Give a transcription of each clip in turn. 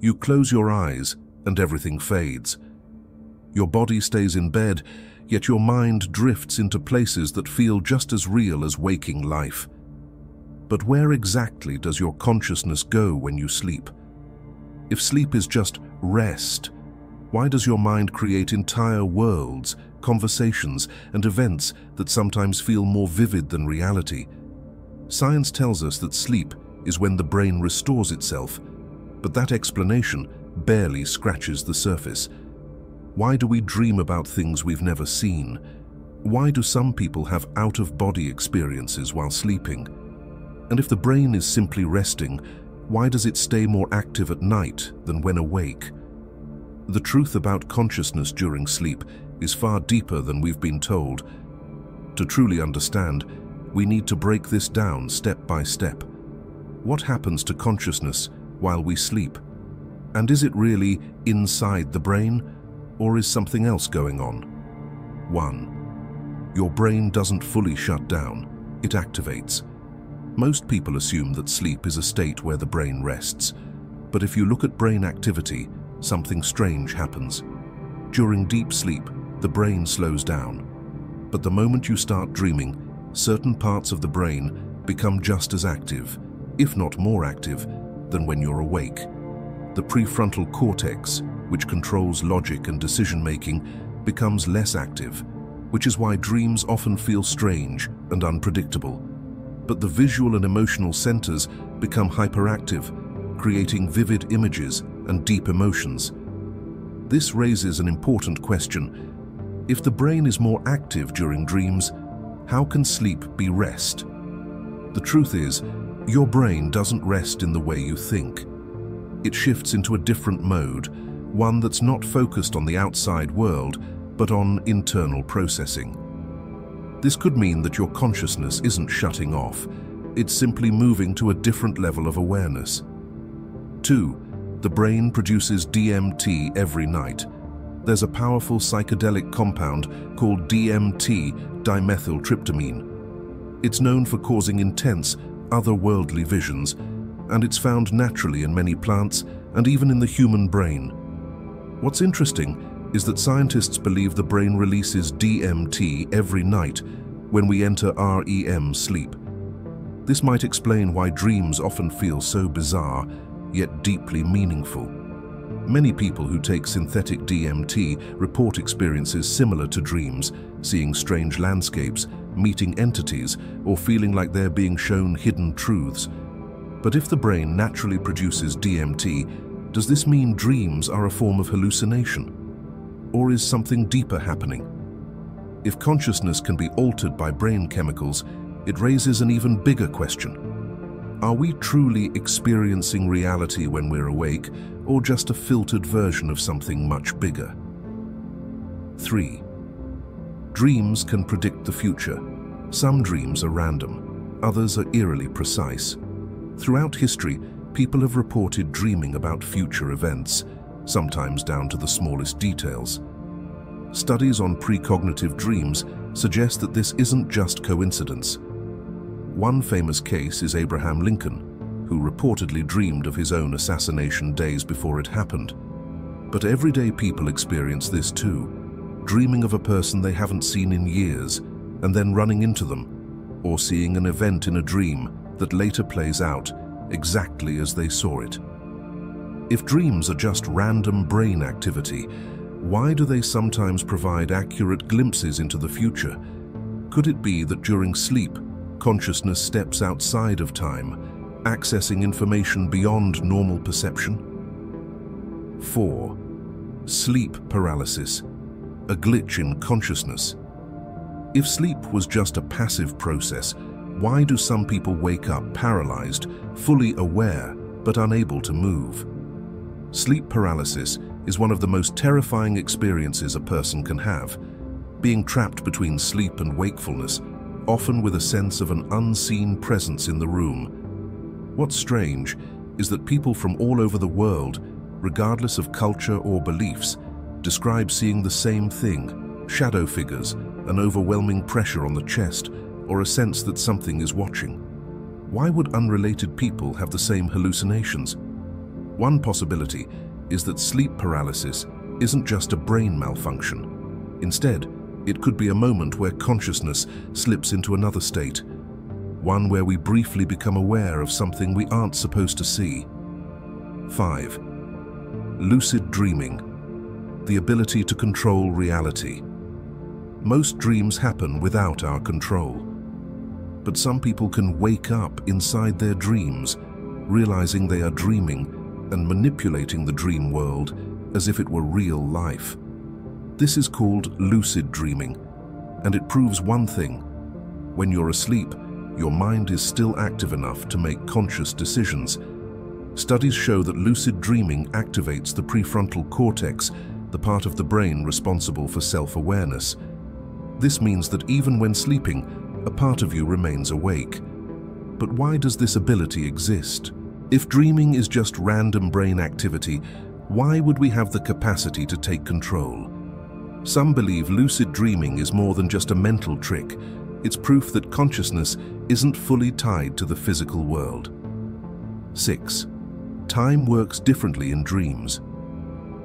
You close your eyes and everything fades. Your body stays in bed, yet your mind drifts into places that feel just as real as waking life. But where exactly does your consciousness go when you sleep? If sleep is just rest, why does your mind create entire worlds, conversations, and events that sometimes feel more vivid than reality? Science tells us that sleep is when the brain restores itself, but that explanation barely scratches the surface. Why do we dream about things we've never seen? Why do some people have out-of-body experiences while sleeping? And if the brain is simply resting, why does it stay more active at night than when awake? The truth about consciousness during sleep is far deeper than we've been told. To truly understand, we need to break this down step by step. What happens to consciousness while we sleep? And is it really inside the brain, or is something else going on? 1. Your brain doesn't fully shut down, it activates. Most people assume that sleep is a state where the brain rests, but if you look at brain activity, something strange happens. During deep sleep, the brain slows down, but the moment you start dreaming, certain parts of the brain become just as active, if not more active, than when you're awake. The prefrontal cortex, which controls logic and decision-making, becomes less active, which is why dreams often feel strange and unpredictable. But the visual and emotional centers become hyperactive, creating vivid images and deep emotions. This raises an important question. If the brain is more active during dreams, how can sleep be rest? The truth is, your brain doesn't rest in the way you think. It shifts into a different mode, one that's not focused on the outside world, but on internal processing. This could mean that your consciousness isn't shutting off, it's simply moving to a different level of awareness. 2. The brain produces DMT every night. There's a powerful psychedelic compound called DMT, dimethyltryptamine. It's known for causing intense, otherworldly visions, and it's found naturally in many plants and even in the human brain. What's interesting is that scientists believe the brain releases DMT every night when we enter REM sleep. This might explain why dreams often feel so bizarre, yet deeply meaningful. Many people who take synthetic DMT report experiences similar to dreams, seeing strange landscapes, meeting entities, or feeling like they're being shown hidden truths. But if the brain naturally produces DMT, does this mean dreams are a form of hallucination? Or is something deeper happening? If consciousness can be altered by brain chemicals, it raises an even bigger question. Are we truly experiencing reality when we're awake, or just a filtered version of something much bigger? 3. Dreams can predict the future. Some dreams are random, others are eerily precise. Throughout history, people have reported dreaming about future events, sometimes down to the smallest details. Studies on precognitive dreams suggest that this isn't just coincidence. One famous case is Abraham Lincoln, who reportedly dreamed of his own assassination days before it happened. But everyday people experience this too, dreaming of a person they haven't seen in years and then running into them, or seeing an event in a dream that later plays out exactly as they saw it. If dreams are just random brain activity, why do they sometimes provide accurate glimpses into the future? Could it be that during sleep, consciousness steps outside of time, accessing information beyond normal perception? 4. Sleep paralysis, a glitch in consciousness. If sleep was just a passive process, why do some people wake up paralyzed, fully aware, but unable to move? Sleep paralysis is one of the most terrifying experiences a person can have, being trapped between sleep and wakefulness, often with a sense of an unseen presence in the room. What's strange is that people from all over the world, regardless of culture or beliefs, describe seeing the same thing: shadow figures, an overwhelming pressure on the chest, or a sense that something is watching. Why would unrelated people have the same hallucinations? One possibility is that sleep paralysis isn't just a brain malfunction. Instead, it could be a moment where consciousness slips into another state, one where we briefly become aware of something we aren't supposed to see. 5. Lucid dreaming, the ability to control reality. Most dreams happen without our control, but some people can wake up inside their dreams, realizing they are dreaming and manipulating the dream world as if it were real life. This is called lucid dreaming, and it proves one thing: when you're asleep, your mind is still active enough to make conscious decisions. Studies show that lucid dreaming activates the prefrontal cortex, the part of the brain responsible for self-awareness. This means that even when sleeping, a part of you remains awake. But why does this ability exist? If dreaming is just random brain activity, why would we have the capacity to take control? Some believe lucid dreaming is more than just a mental trick. It's proof that consciousness isn't fully tied to the physical world. 6. Time works differently in dreams.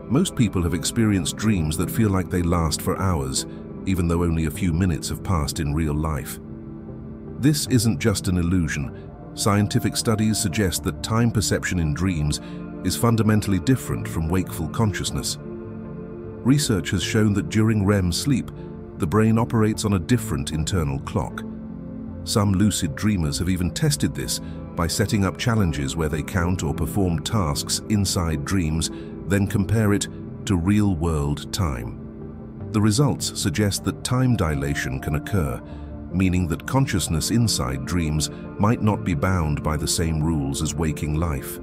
Most people have experienced dreams that feel like they last for hours, even though only a few minutes have passed in real life. This isn't just an illusion. Scientific studies suggest that time perception in dreams is fundamentally different from wakeful consciousness. Research has shown that during REM sleep, the brain operates on a different internal clock. Some lucid dreamers have even tested this by setting up challenges where they count or perform tasks inside dreams, then compare it to real-world time. The results suggest that time dilation can occur, meaning that consciousness inside dreams might not be bound by the same rules as waking life.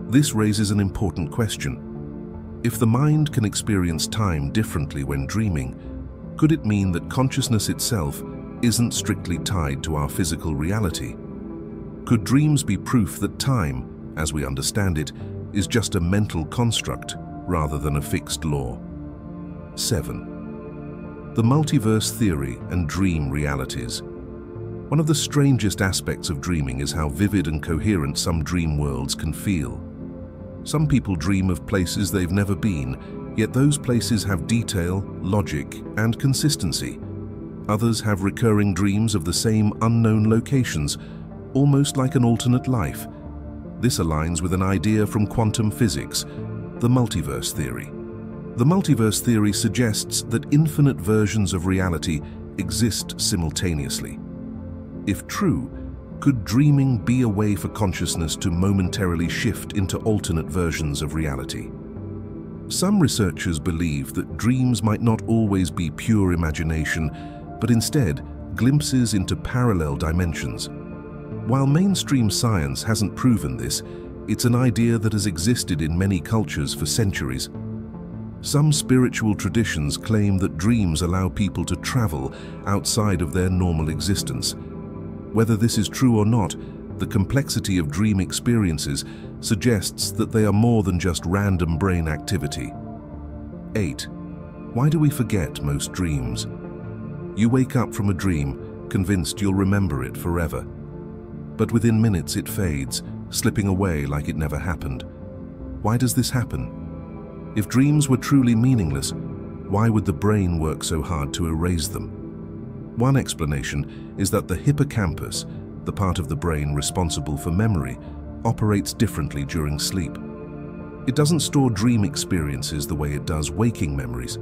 This raises an important question. If the mind can experience time differently when dreaming, could it mean that consciousness itself isn't strictly tied to our physical reality? Could dreams be proof that time, as we understand it, is just a mental construct rather than a fixed law? 7. The multiverse theory and dream realities. One of the strangest aspects of dreaming is how vivid and coherent some dream worlds can feel. Some people dream of places they've never been, yet those places have detail, logic, and consistency. Others have recurring dreams of the same unknown locations, almost like an alternate life. This aligns with an idea from quantum physics, the multiverse theory. The multiverse theory suggests that infinite versions of reality exist simultaneously. If true, could dreaming be a way for consciousness to momentarily shift into alternate versions of reality? Some researchers believe that dreams might not always be pure imagination, but instead glimpses into parallel dimensions. While mainstream science hasn't proven this, it's an idea that has existed in many cultures for centuries. Some spiritual traditions claim that dreams allow people to travel outside of their normal existence. Whether this is true or not, the complexity of dream experiences suggests that they are more than just random brain activity. 8. Why do we forget most dreams? You wake up from a dream, convinced you'll remember it forever. But within minutes it fades, slipping away like it never happened. Why does this happen? If dreams were truly meaningless, why would the brain work so hard to erase them? One explanation is that the hippocampus, the part of the brain responsible for memory, operates differently during sleep. It doesn't store dream experiences the way it does waking memories.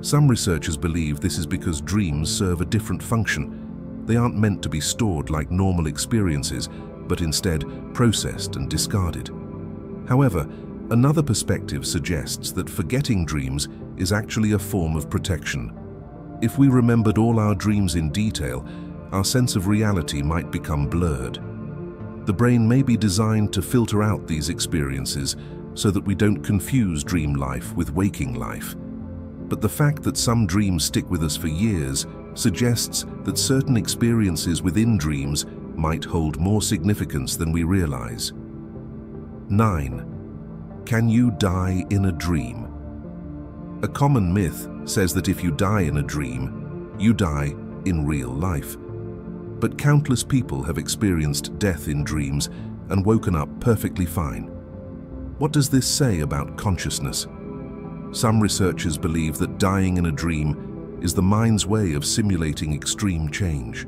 Some researchers believe this is because dreams serve a different function. They aren't meant to be stored like normal experiences, but instead processed and discarded. However, another perspective suggests that forgetting dreams is actually a form of protection. If we remembered all our dreams in detail, our sense of reality might become blurred. The brain may be designed to filter out these experiences so that we don't confuse dream life with waking life. But the fact that some dreams stick with us for years suggests that certain experiences within dreams might hold more significance than we realize. 9. Can you die in a dream? A common myth says that if you die in a dream, you die in real life. But countless people have experienced death in dreams and woken up perfectly fine. What does this say about consciousness? Some researchers believe that dying in a dream is the mind's way of simulating extreme change.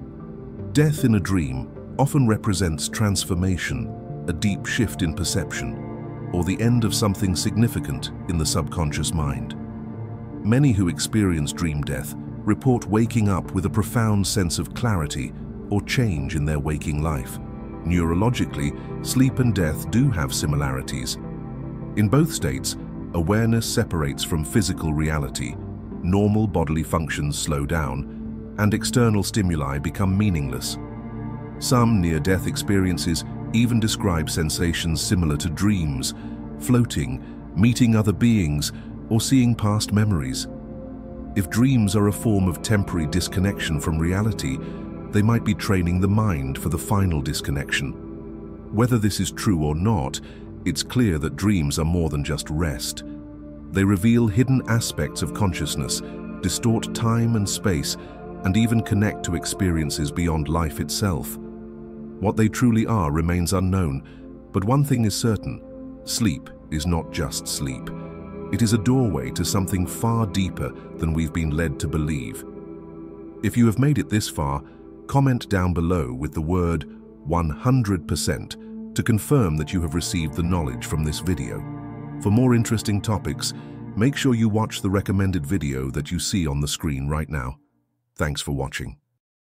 Death in a dream often represents transformation, a deep shift in perception, or the end of something significant in the subconscious mind. Many who experience dream death report waking up with a profound sense of clarity or change in their waking life. Neurologically, sleep and death do have similarities. In both states, awareness separates from physical reality, normal bodily functions slow down, and external stimuli become meaningless. Some near-death experiences even describe sensations similar to dreams, floating, meeting other beings, or seeing past memories. If dreams are a form of temporary disconnection from reality, they might be training the mind for the final disconnection. Whether this is true or not, it's clear that dreams are more than just rest. They reveal hidden aspects of consciousness, distort time and space, and even connect to experiences beyond life itself. What they truly are remains unknown, but one thing is certain: sleep is not just sleep. It is a doorway to something far deeper than we've been led to believe. If you have made it this far, comment down below with the word 100% to confirm that you have received the knowledge from this video. For more interesting topics, make sure you watch the recommended video that you see on the screen right now. Thanks for watching.